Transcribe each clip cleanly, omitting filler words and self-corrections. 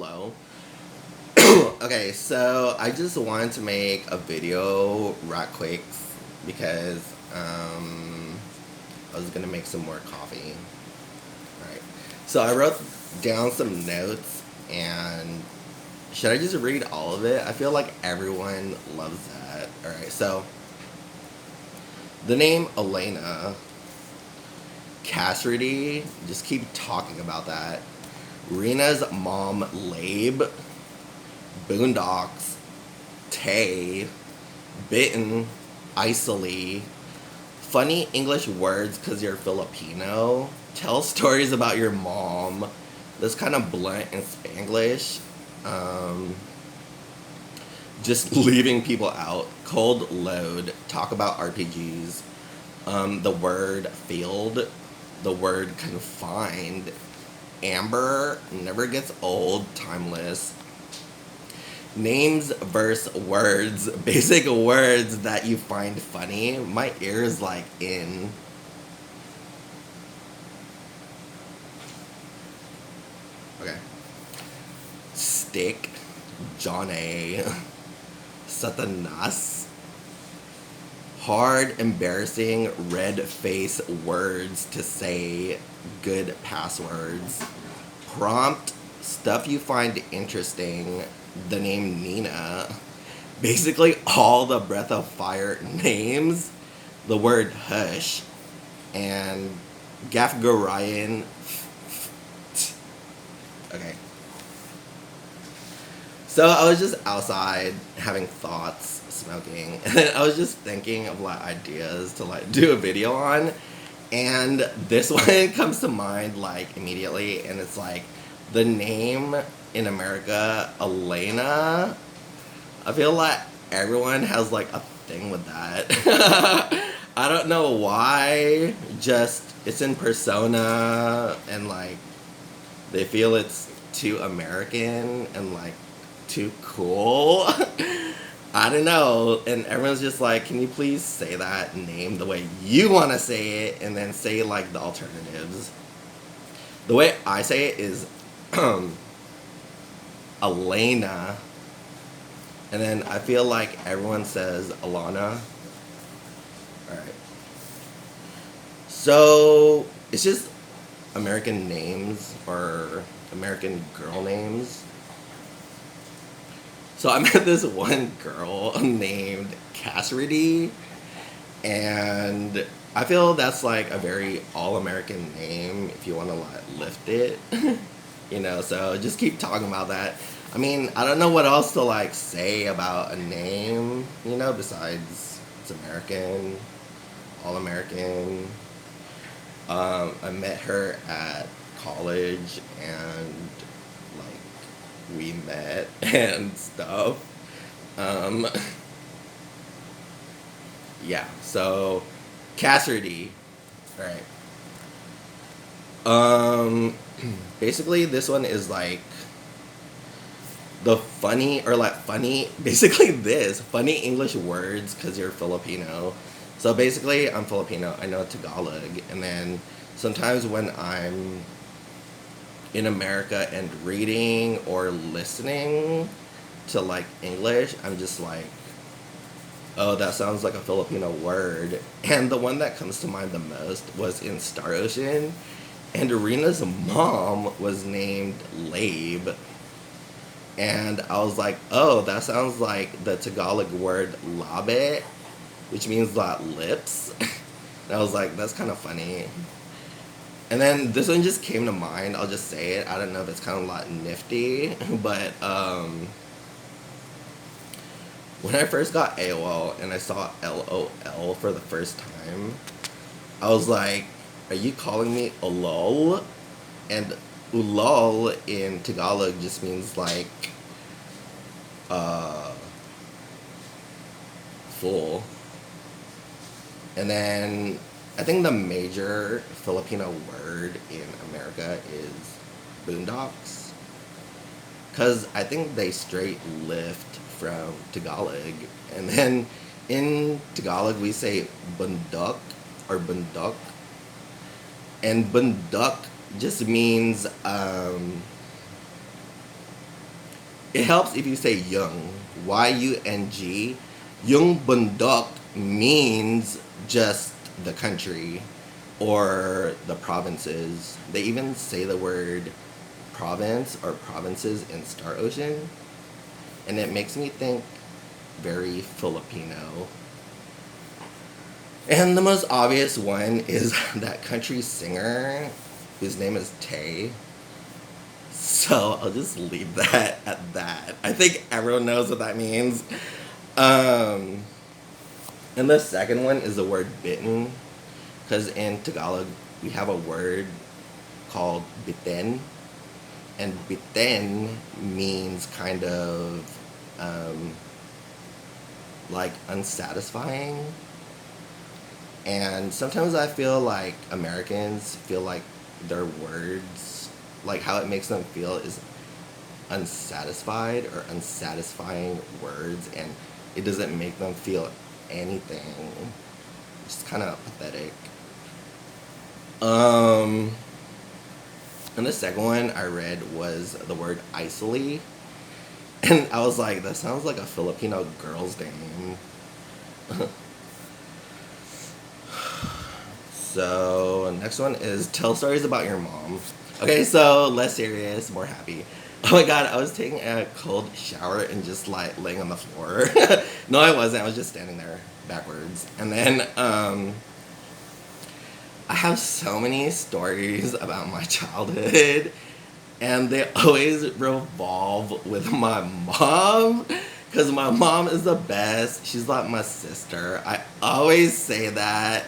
hello. Okay, so I just wanted to make a video right quick because I was gonna make some more coffee. Alright. So I wrote down some notes and should I just read all of it? I feel like everyone loves that. Alright, so the name Elena, Cassidy, just keep talking about that. Rena's mom, Labe, Boondocks, Tay, Bitten, Isoli, funny English words because you're Filipino, tell stories about your mom, that's kind of blunt and Spanglish, um, just leaving people out, cold load, talk about RPGs, the word field, the word confined, amber, never gets old, timeless, names versus words, basic words that you find funny. My ear is like in. Okay. Stick, John A. Satanas. Hard, embarrassing, red face words to say, good passwords. Prompt, stuff you find interesting, the name Nina. Basically, all the Breath of Fire names, the word hush, and Gafgarian. Okay. So I was just outside having thoughts, smoking, and then I was just thinking of like ideas to like do a video on, and this one comes to mind like immediately, and it's like the name in America, Elena. I feel like everyone has like a thing with that. I don't know why. Just it's in persona and like they feel it's too American and like too cool. I don't know. And everyone's just like, can you please say that name the way you want to say it and then say like the alternatives? The way I say it is Elena. And then I feel like everyone says Alana. Alright. So it's just American names or American girl names. So I met this one girl named Cassidy, and I feel that's like a very all-American name if you want to like lift it, So just keep talking about that. I mean, I don't know what else to like say about a name, besides it's American, all-American. I met her at college and like we met and stuff. Um, yeah, so Cassidy, right? Basically, this one is like the funny or like funny. Basically, this funny English words because you're Filipino. So basically, I'm Filipino. I know Tagalog, and then sometimes when I'm in America and reading or listening to like English, I'm just like, oh, that sounds like a Filipino word. And the one that comes to mind the most was in Star Ocean, and Arena's mom was named Labe. And I was like, oh, that sounds like the Tagalog word labe, which means like lips. And I was like, that's kind of funny. And then this one just came to mind. I'll just say it. I don't know if it's kind of like nifty, but when I first got AOL and I saw LOL for the first time, I was like, are you calling me ulol? And ulol in Tagalog just means like full. And then I think the major Filipino word in America is boondocks. Because I think they straight lift from Tagalog. And then in Tagalog we say bundok or bundok. And bundok just means It helps if you say yung, Y-U-N-G. Yung bundok means just the country or the provinces. They even say the word province or provinces in Star Ocean, and it makes me think very Filipino. And the most obvious one is that country singer whose name is Tay. So I'll just leave that at that. I think everyone knows what that means. Um, and the second one is the word bitten, because in Tagalog we have a word called biten, and biten means kind of um, like unsatisfying. And sometimes I feel like Americans feel like their words, like how it makes them feel, is unsatisfied or unsatisfying words, and it doesn't make them feel anything. It's kind of pathetic. Um, and the second one I read was the word isoli, and I was like, that sounds like a Filipino girl's name. So next one is tell stories about your mom. Okay, so less serious, more happy. Oh my god, I was taking a cold shower and just like laying on the floor. No, I wasn't. I was just standing there backwards. And then I have so many stories about my childhood, and they always revolve with my mom. Because my mom is the best. She's like my sister. I always say that.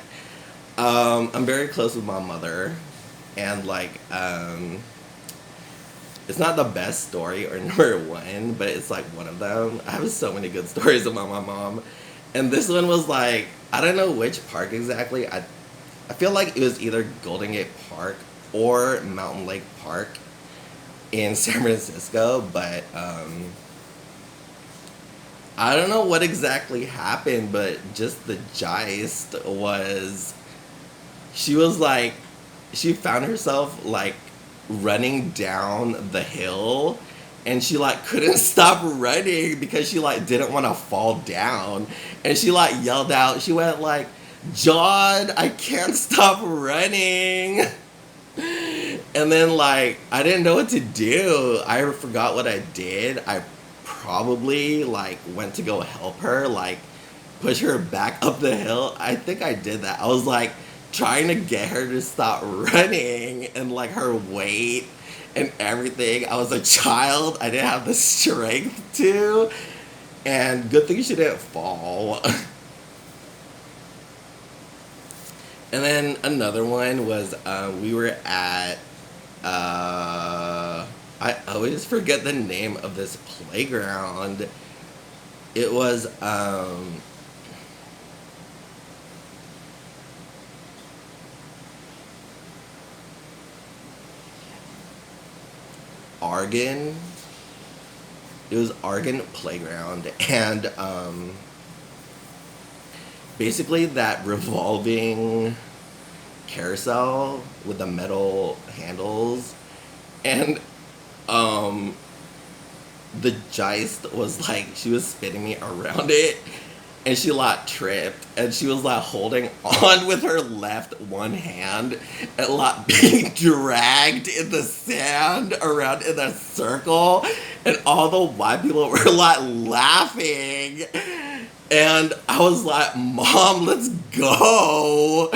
I'm very close with my mother, and like, it's not the best story or number one, but it's like one of them. I have so many good stories about my mom, and this one was like, I don't know which park exactly. I feel like it was either Golden Gate Park or Mountain Lake Park in San Francisco, but I don't know what exactly happened, but just the gist was she was like, she found herself like running down the hill, and she like couldn't stop running because she like didn't want to fall down, and she like yelled out, she went like, John, I can't stop running. And then like I didn't know what to do. I forgot what I did. I probably like went to go help her, like push her back up the hill. I think I did that. I was like trying to get her to stop running, and like her weight and everything. I was a child. I didn't have the strength to. And good thing she didn't fall. And then another one was we were at I always forget the name of this playground. It was Argon. It was Argon Playground, and basically that revolving carousel with the metal handles, and um the gist was like she was spinning me around it, and she like tripped, and she was like holding on with her left one hand and like being dragged in the sand around in a circle, and all the white people were like laughing. And I was like, Mom, let's go.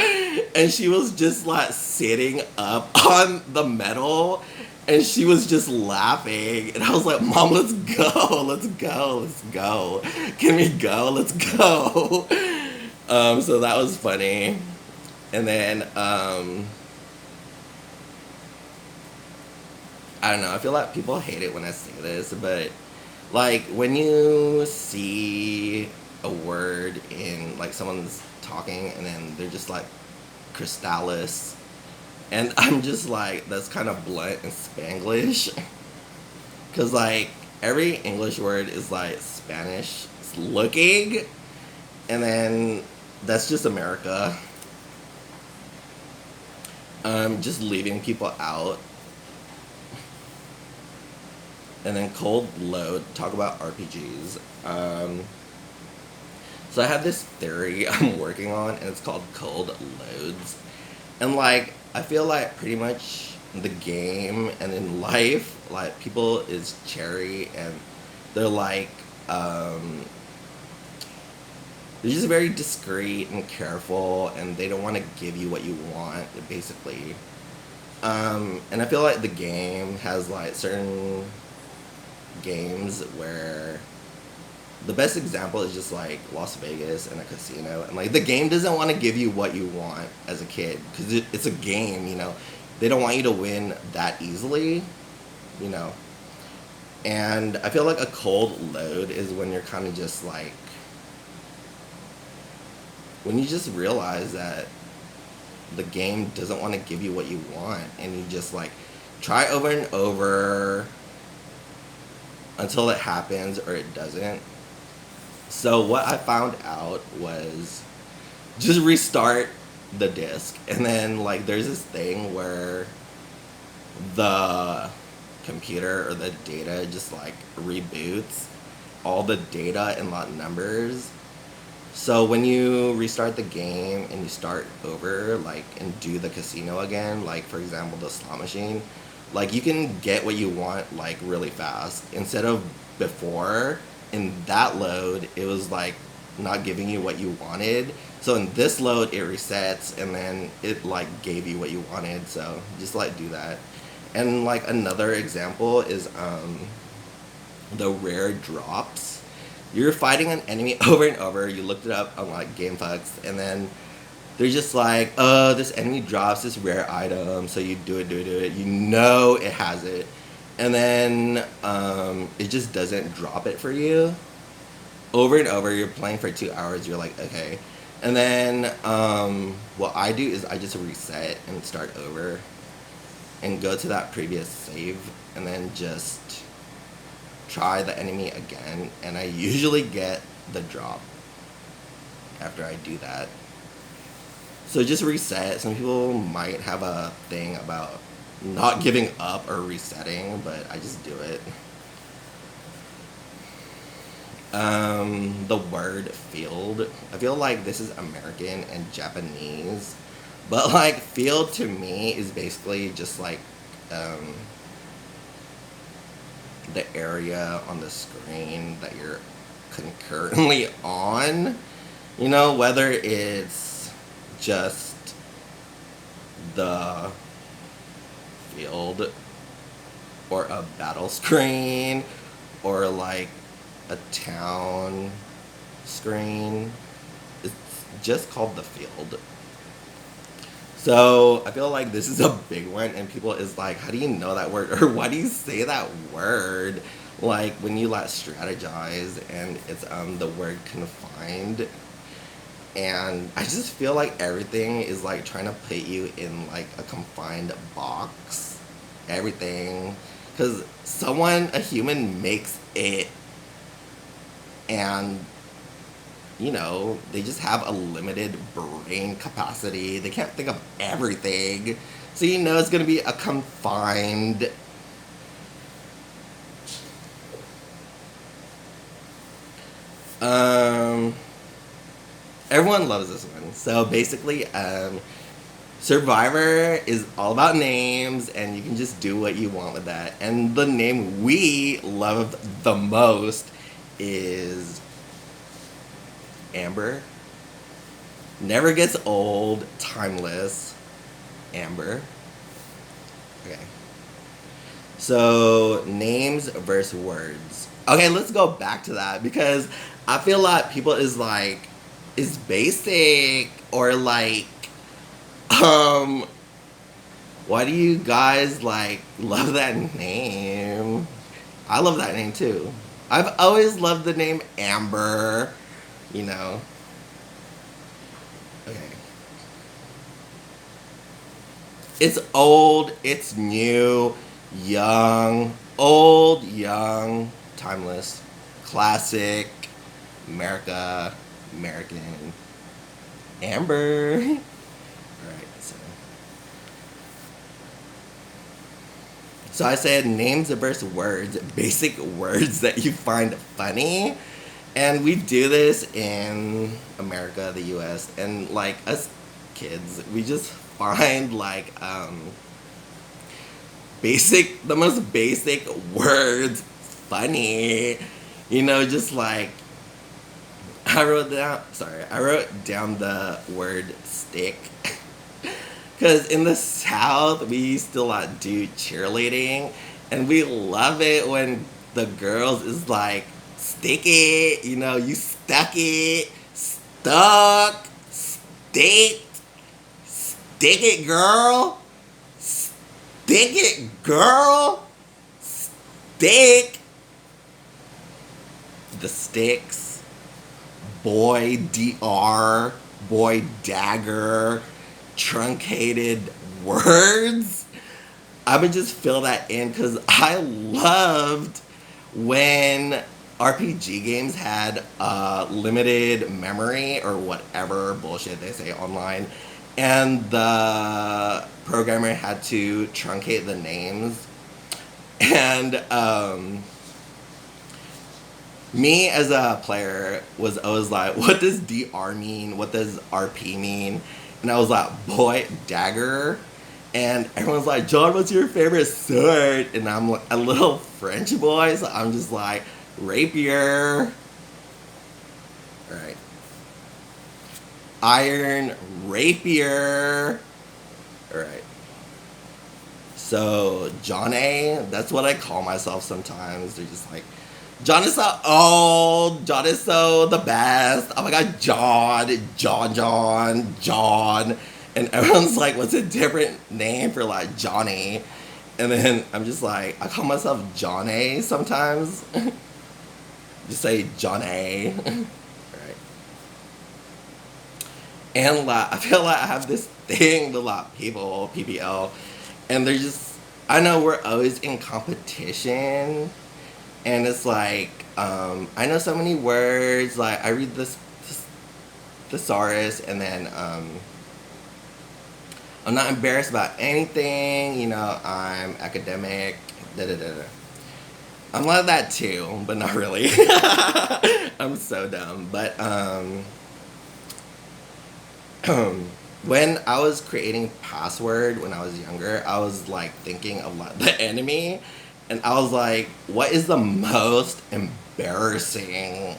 And she was just like sitting up on the metal, and she was just laughing. And I was like, Mom, let's go. Let's go. Let's go. Can we go? Let's go. So that was funny. And then, I don't know. I feel like people hate it when I say this, but like when you see a word in like someone's talking and then they're just like crystallis, and I'm just like, that's kind of blunt and Spanglish, because like every English word is like Spanish looking, and then that's just America. Just leaving people out. And then cold load, talk about RPGs. So I have this theory I'm working on, and it's called cold loads. And like, I feel like pretty much the game and in life, like people is cherry, and they're like, um, they're just very discreet and careful, and they don't want to give you what you want, basically. And I feel like the game has like certain games where the best example is just like Las Vegas and a casino, and like the game doesn't want to give you what you want as a kid because it's a game, you know. They don't want you to win that easily, you know. And I feel like a cold load is when you're kind of just like when you just realize that the game doesn't want to give you what you want, and you just like try over and over until it happens or it doesn't. So what I found out was just restart the disk, and then like there's this thing where the computer or the data just like reboots all the data and lot numbers. So when you restart the game and you start over, like, and do the casino again, like for example the slot machine, like you can get what you want like really fast instead of before in that load it was like not giving you what you wanted. So in this load it resets and then it like gave you what you wanted. So just like do that. And like another example is the rare drops. You're fighting an enemy over and over. You looked it up on like GameFAQs, and then they're just like, this enemy drops this rare item, so you do it. You know it has it, and then it just doesn't drop it for you. Over and over, you're playing for 2 hours. You're like, okay, and then what I do is I just reset and start over, and go to that previous save, and then just try the enemy again, and I usually get the drop after I do that. So just reset. Some people might have a thing about not giving up or resetting, but I just do it. The word field. I feel like this is American and Japanese, but like field to me is basically just like um, the area on the screen that you're concurrently on. You know, whether it's just the field or a battle screen or like a town screen. It's just called the field. So I feel like this is a big one, and people is like, how do you know that word, or why do you say that word? Like when you like strategize, and it's the word confined, and I just feel like everything is like trying to put you in like a confined box. Everything, because a human makes it, and you know, they just have a limited brain capacity. They can't think of everything. So you know it's going to be a confined. Um, Everyone loves this one. So basically, Survivor is all about names, and you can just do what you want with that. And the name we love the most is Amber. Never gets old, timeless. Amber. Okay. So, names versus words. Okay, let's go back to that because I feel like people is basic or like, um, why do you guys like love that name? I love that name too. I've always loved the name Amber, you know. Okay. It's old, it's new, young, old, young, timeless, classic, America, American, Amber. Alright, so. So I said names versus words, basic words that you find funny. And we do this in America, the US, and like us kids, we just find like the most basic words funny. You know, just like I wrote down the word stick. Because in the South, we still do cheerleading, and we love it when the girls is like, stick it, you know, you stuck it, stuck, stick, stick it, girl, stick it, girl, stick. The sticks, boy, DR, boy, dagger, truncated words. I would just fill that in because I loved when RPG games had limited memory or whatever bullshit they say online, and the programmer had to truncate the names. And me as a player was always like, what does DR mean? What does RP mean? And I was like, boy, dagger. And everyone's like, John, what's your favorite sword? And I'm like a little French boy, so I'm just like, rapier. Right. Iron rapier. Alright. So, John A, that's what I call myself sometimes. They're just like, John is so old. John is so the best. Oh my god, John. And everyone's like, what's a different name for like Johnny? And then I'm just like, I call myself John A sometimes. Just say John A. Right. And like, I feel like I have this thing with like people, PPL, and they're just, I know we're always in competition. And it's like, I know so many words. Like, I read this thesaurus, and then I'm not embarrassed about anything. You know, I'm academic. Da da da da. I'm like that too, but not really. I'm so dumb. But when I was creating password when I was younger, I was like thinking of like the enemy. And I was like, what is the most embarrassing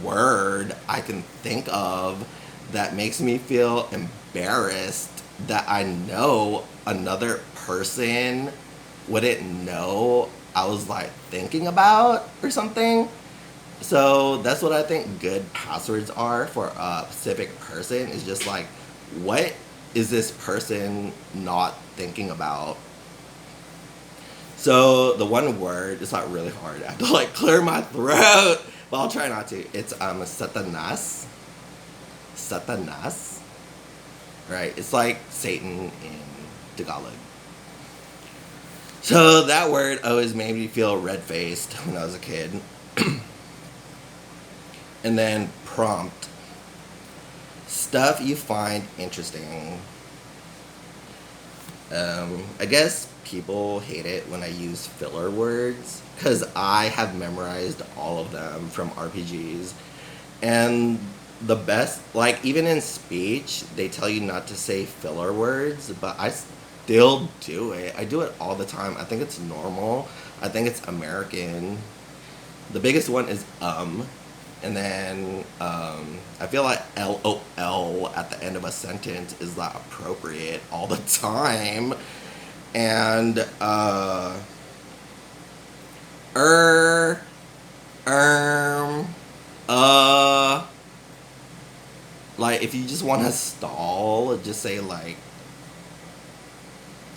word I can think of that makes me feel embarrassed that I know another person wouldn't know I was like thinking about or something? So that's what I think good passwords are for a specific person, is just like, what is this person not thinking about? So the one word is like really hard. I have to like clear my throat, but I'll try not to. It's Satanas. Satanas. Right? It's like Satan in Tagalog. So that word always made me feel red-faced when I was a kid. And then prompt. Stuff you find interesting. I guess people hate it when I use filler words because I have memorized all of them from RPGs. And the best, like, even in speech, they tell you not to say filler words, but I still do it. I do it all the time. I think it's normal. I think it's American. The biggest one is and then I feel like LOL at the end of a sentence is not appropriate all the time. And like if you just want to stall, just say like,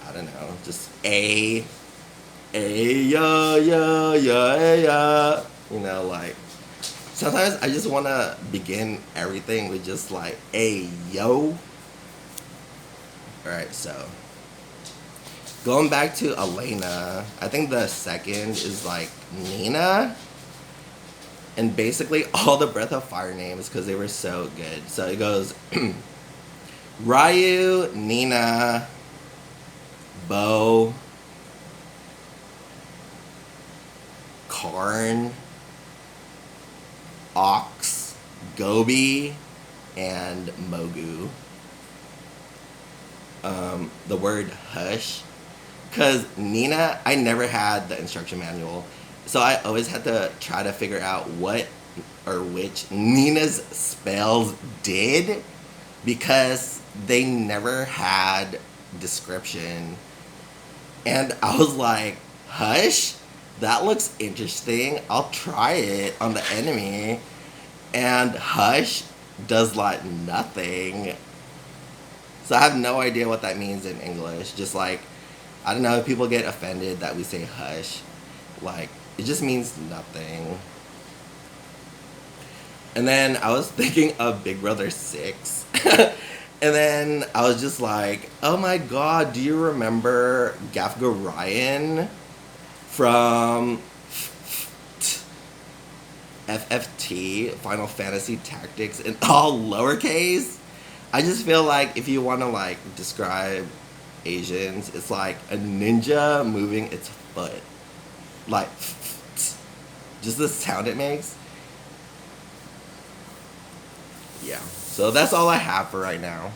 I don't know, just yeah. You know, like sometimes I just want to begin everything with just like, hey, yo. Alright, so going back to Elena, I think the second is like Nina. And basically all the Breath of Fire names, because they were so good. So it goes Ryu, Nina, Bo, Karn, Ox, Gobi, and Mogu. The word hush, because Nina, I never had the instruction manual, so I always had to try to figure out what or which Nina's spells did, because they never had description. And I was like, hush? That looks interesting. I'll try it on the enemy. And hush does like nothing. So I have no idea what that means in English. Just like, I don't know if people get offended that we say hush. Like, it just means nothing. And then I was thinking of Big Brother 6. And then I was just like, oh my god, do you remember Gafga Ryan from FFT, Final Fantasy Tactics, in all lowercase? I just feel like if you want to like describe Asians, it's like a ninja moving its foot. Like, just the sound it makes. Yeah. So that's all I have for right now.